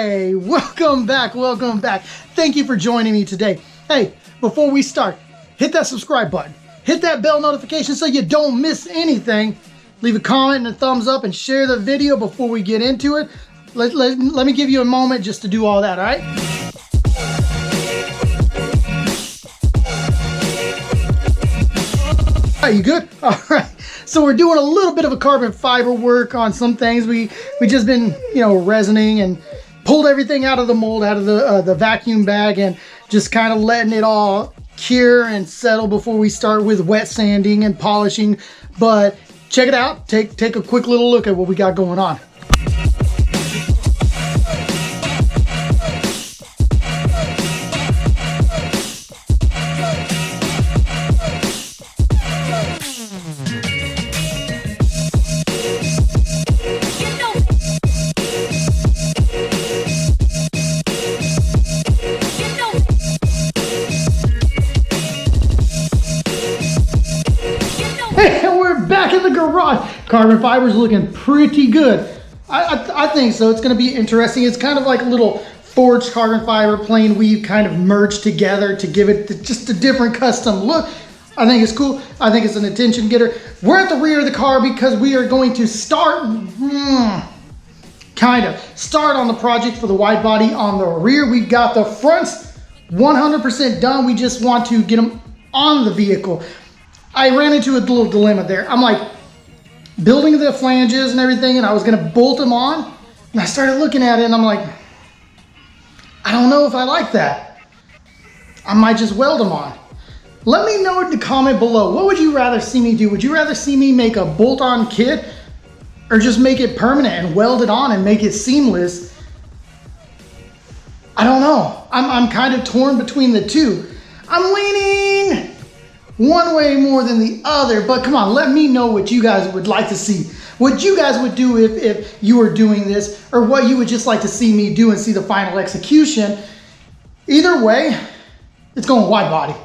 Hey, welcome back, welcome back. Thank you for joining me today. Hey, before we start, hit that subscribe button. Hit that bell notification so you don't miss anything. Leave a comment and a thumbs up and share the video before we get into it. Let me give you a moment just to do all that, all right? Are you good? All right. So we're doing a little bit of a carbon fiber work on some things. We just been, resining and pulled everything out of the mold, out of the vacuum bag, and just kind of letting it all cure and settle before we start with wet sanding and polishing. But check it out. Take a quick little look at what we got going on. And we're back in the garage. Carbon fiber's looking pretty good. I think so. It's going to be interesting. It's kind of like a little forged carbon fiber plain weave kind of merged together to give it just a different custom look. I think it's cool. I think it's an attention getter. We're at the rear of the car because we are going to start on the project for the wide body on the rear. We've got the fronts 100% done. We just want to get them on the vehicle. I ran into a little dilemma there. I'm like building the flanges and everything, and I was gonna bolt them on, and I started looking at it and I'm like, I don't know if I like that. I might just weld them on. Let me know in the comment below, what would you rather see me do? Would you rather see me make a bolt-on kit or just make it permanent and weld it on and make it seamless? I don't know. I'm kind of torn between the two. I'm leaning one way more than the other, but come on, let me know what you guys would like to see. What you guys would do if you were doing this, or what you would just like to see me do and see the final execution. Either way, it's going wide body.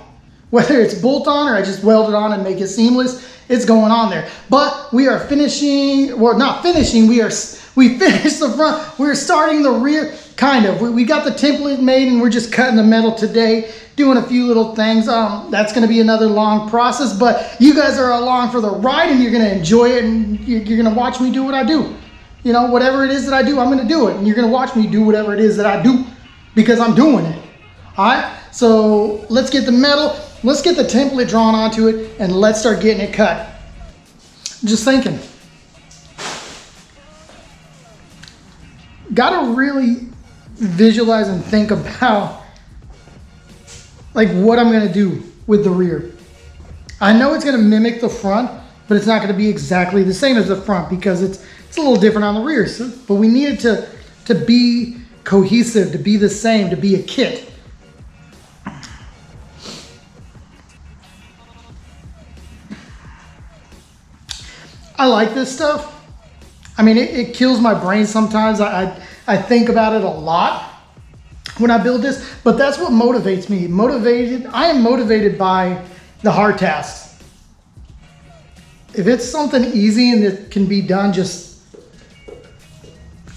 Whether it's bolt on or I just weld it on and make it seamless, it's going on there. But we are finishing, well, not finishing, we finished the front, we're starting the rear, kind of. We got the template made and we're just cutting the metal today, doing a few little things. That's gonna be another long process, but you guys are along for the ride and you're gonna enjoy it, and you're gonna watch me do what I do. Whatever it is that I do, I'm gonna do it. And you're gonna watch me do whatever it is that I do because I'm doing it. All right, so let's get the metal, let's get the template drawn onto it, and let's start getting it cut. Just thinking. Gotta really visualize and think about like what I'm gonna do with the rear. I know it's gonna mimic the front, but it's not gonna be exactly the same as the front because it's a little different on the rear. So, but we need it to be cohesive, to be the same, to be a kit. I like this stuff. I mean, it kills my brain sometimes. I think about it a lot when I build this, but that's what motivates me. I am motivated by the hard tasks. If it's something easy and it can be done just,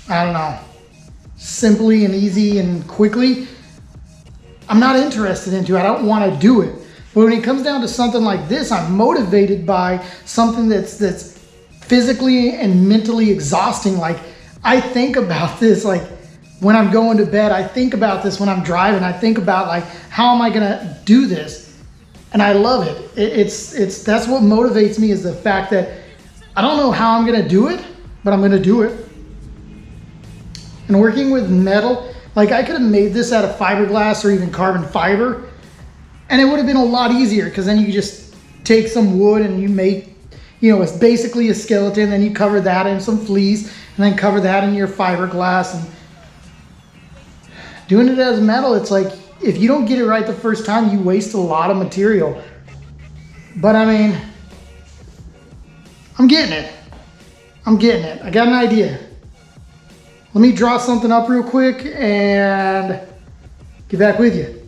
I don't know, simply and easy and quickly, I'm not interested into it. I don't want to do it. But when it comes down to something like this, I'm motivated by something that's physically and mentally exhausting. Like, I think about this like when I'm going to bed. I think about this when I'm driving. I think about like, how am I gonna do this? And I love it. It's that's what motivates me, is the fact that I don't know how I'm gonna do it, but I'm gonna do it. And working with metal, like I could have made this out of fiberglass or even carbon fiber, and it would have been a lot easier, because then you just take some wood and you make, it's basically a skeleton, then you cover that in some fleece, and then cover that in your fiberglass. And doing it as metal, it's like, if you don't get it right the first time, you waste a lot of material. But I mean, I'm getting it. I got an idea. Let me draw something up real quick and get back with you.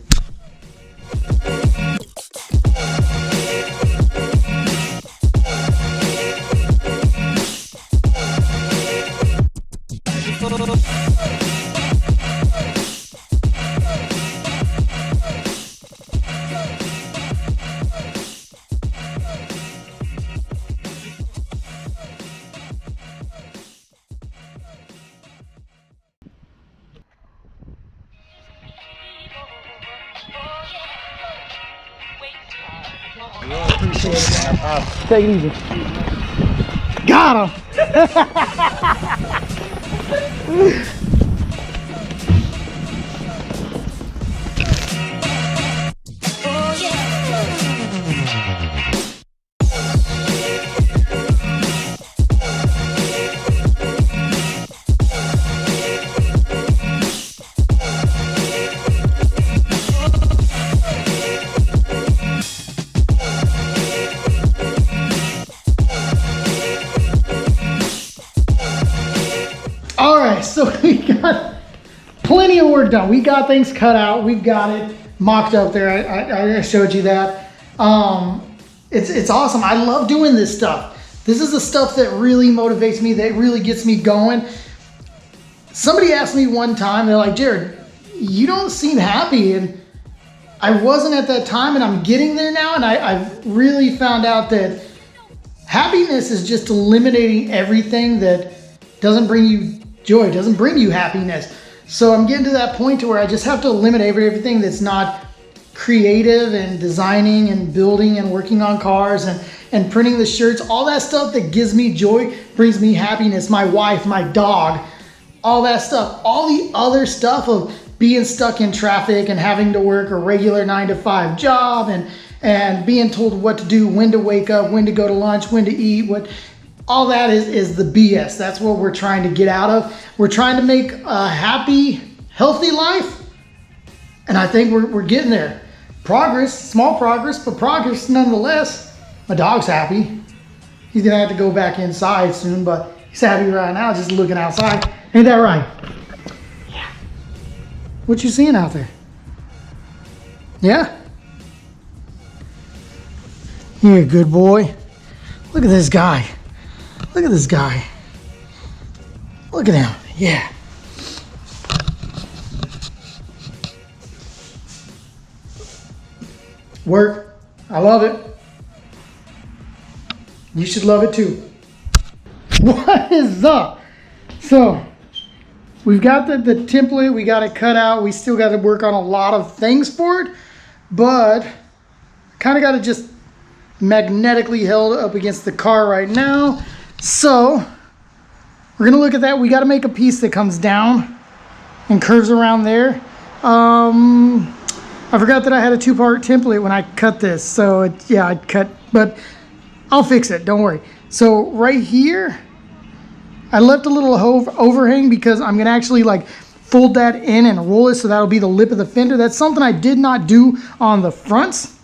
Appreciate it, man. Take it easy. Got him. All right, so we got plenty of work done. We got things cut out. We've got it mocked up there. I showed you that. It's awesome. I love doing this stuff. This is the stuff that really motivates me, that really gets me going. Somebody asked me one time, they're like, Jared, you don't seem happy. And I wasn't at that time, and I'm getting there now. And I've really found out that happiness is just eliminating everything that doesn't bring you joy, doesn't bring you happiness. So I'm getting to that point to where I just have to eliminate everything that's not creative and designing and building and working on cars and printing the shirts. All that stuff that gives me joy brings me happiness. My wife, my dog, all that stuff. All the other stuff of being stuck in traffic and having to work a regular 9-to-5 job and being told what to do, when to wake up, when to go to lunch, when to eat, all that is the BS. That's what we're trying to get out of. We're trying to make a happy, healthy life. And I think we're getting there. Progress, small progress, but progress nonetheless. My dog's happy. He's gonna have to go back inside soon, but he's happy right now just looking outside. Ain't that right? Yeah. What you seeing out there? Yeah? You're a good boy. Look at this guy. Look at this guy. Look at him. Yeah. Work. I love it. You should love it too. What is up? So, we've got the template. We got it cut out. We still got to work on a lot of things for it. But, kind of got it just magnetically held up against the car right now. So, we're going to look at that. We got to make a piece that comes down and curves around there. I forgot that I had a 2-part template when I cut this. So, I cut, but I'll fix it. Don't worry. So, right here, I left a little overhang because I'm going to actually like fold that in and roll it. So, that'll be the lip of the fender. That's something I did not do on the fronts,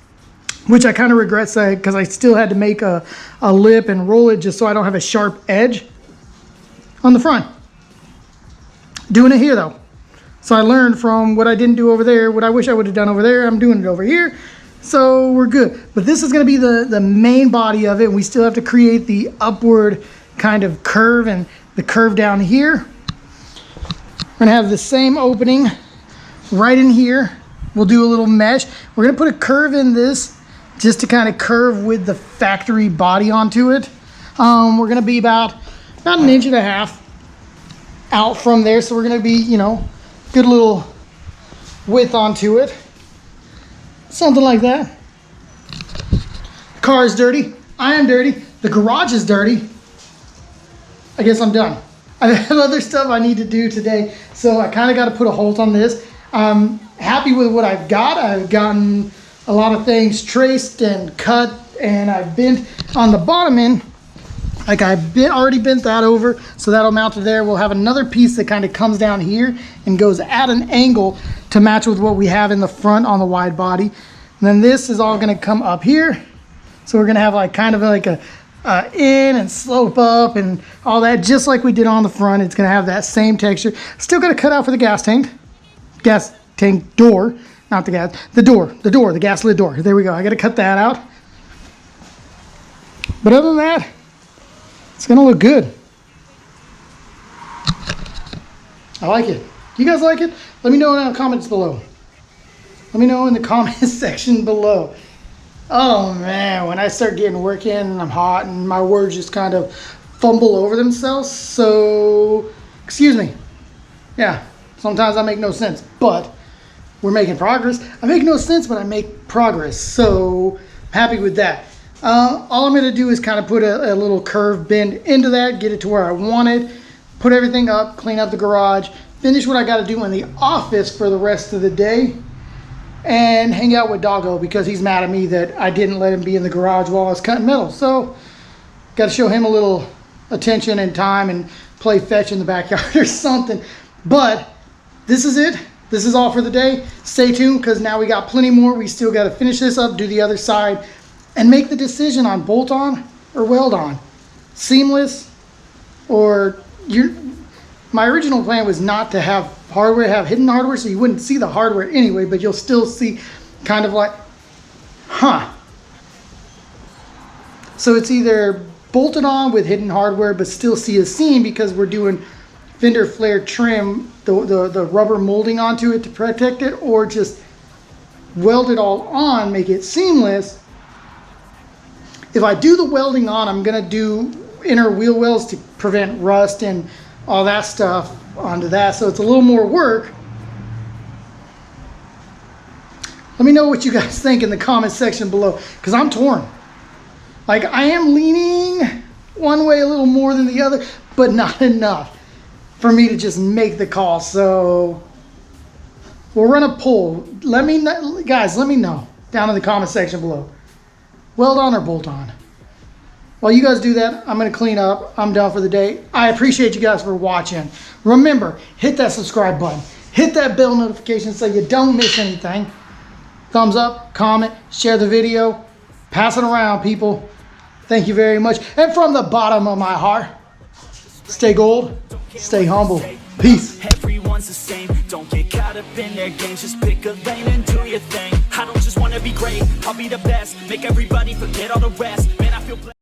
which I kind of regret saying because I still had to make a lip and roll it just so I don't have a sharp edge on the front. Doing it here though. So I learned from what I didn't do over there, what I wish I would have done over there. I'm doing it over here. So we're good. But this is going to be the main body of it. We still have to create the upward kind of curve and the curve down here. We're going to have the same opening right in here. We'll do a little mesh. We're going to put a curve in this just to kind of curve with the factory body onto it. We're going to be about 1.5 inches out from there. So we're going to be, good little width onto it. Something like that. The car is dirty. I am dirty. The garage is dirty. I guess I'm done. I have other stuff I need to do today. So I kind of got to put a halt on this. I'm happy with what I've got. I've gotten a lot of things traced and cut, and I've bent on the bottom end. Like I've already bent that over, so that'll mount to there. We'll have another piece that kind of comes down here and goes at an angle to match with what we have in the front on the wide body. And then this is all going to come up here. So we're going to have like kind of like a in and slope up and all that, just like we did on the front. It's going to have that same texture. Still got to cut out for the gas tank door, not the gas, the gas lid door. There we go. I got to cut that out. But other than that, it's gonna look good. I like it. You guys like it? Let me know in the comments below. Let me know in the comments section below. Oh man, when I start getting work in and I'm hot and my words just kind of fumble over themselves. So, excuse me. Yeah, sometimes I make no sense, but we're making progress. I make no sense, but I make progress. So happy with that. All I'm going to do is kind of put a little curve bend into that, get it to where I want it, put everything up, clean up the garage, finish what I got to do in the office for the rest of the day, and hang out with Doggo because he's mad at me that I didn't let him be in the garage while I was cutting metal. So got to show him a little attention and time and play fetch in the backyard or something. But this is it. This is all for the day. Stay tuned because now we got plenty more. We still got to finish this up, do the other side, and make the decision on bolt on or weld on. Seamless or my original plan was not to have hardware, have hidden hardware, so you wouldn't see the hardware anyway, but you'll still see kind of like, So it's either bolted on with hidden hardware, but still see a seam because we're doing fender flare trim, the rubber molding onto it to protect it, or just weld it all on, make it seamless. If I do the welding on, I'm gonna do inner wheel wells to prevent rust and all that stuff onto that, so it's a little more work. Let me know what you guys think in the comment section below, because I'm torn. Like, I am leaning one way a little more than the other, but not enough for me to just make the call. So we'll run a poll. Let me know, guys, let me know down in the comment section below. Weld on or bolt on? While you guys do that, I'm going to clean up. I'm done for the day. I appreciate you guys for watching. Remember, hit that subscribe button. Hit that bell notification so you don't miss anything. Thumbs up, comment, share the video. Pass it around, people. Thank you very much. And from the bottom of my heart, stay gold, stay humble. Peace. Everyone's the same. Don't get caught up in their games. Just pick a lane and do your thing. I don't just want to be great. I'll be the best. Make everybody forget all the rest. Man, I feel blessed.